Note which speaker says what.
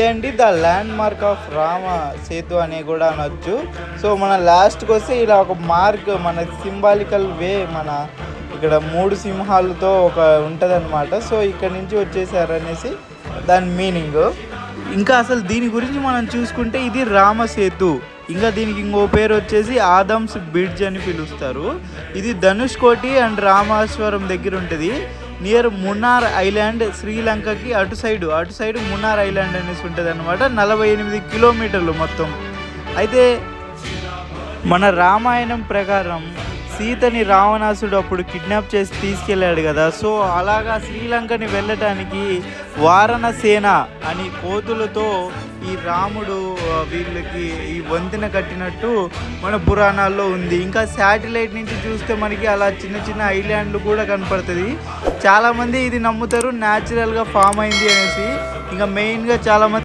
Speaker 1: అండి the landmark of Rama Setu అని కూడా అనొచ్చు. సో మన లాస్ట్కి వస్తే ఇలా ఒక మార్క్ మన సింబాలికల్ వే మన ఇక్కడ 3 సింహాలతో ఒక ఉంటుంది అనమాట. సో ఇక్కడ నుంచి వచ్చేసారు అనేసి దాని మీనింగ్. ఇంకా అసలు దీని గురించి మనం చూసుకుంటే ఇది రామ సేతు, ఇంకా దీనికి ఇంకో పేరు వచ్చేసి ఆదమ్స్ బ్రిడ్జ్ అని పిలుస్తారు. ఇది ధనుష్కోటి అండ్ రామేశ్వరం దగ్గర ఉంటుంది, నియర్ మున్నార్ ఐలాండ్. శ్రీలంకకి అటు సైడ్ మున్నార్ ఐలాండ్ అనేసి ఉంటుంది అనమాట. 48 కిలోమీటర్లు మొత్తం. అయితే మన రామాయణం ప్రకారం సీతని రావణాసుడు అప్పుడు కిడ్నాప్ చేసి తీసుకెళ్ళాడు కదా. సో అలాగా శ్రీలంకని వెళ్ళటానికి వారణసేన అని కోతులతో ఈ రాముడు వీళ్ళకి ఈ వంతెన కట్టినట్టు మన పురాణాల్లో ఉంది. ఇంకా శాటిలైట్ నుంచి చూస్తే మనకి అలా చిన్న చిన్న ఐలాండ్లు కూడా కనపడుతుంది. చాలామంది ఇది నమ్ముతారు న్యాచురల్గా ఫామ్ అయింది అనేసి. ఇంకా మెయిన్గా చాలామంది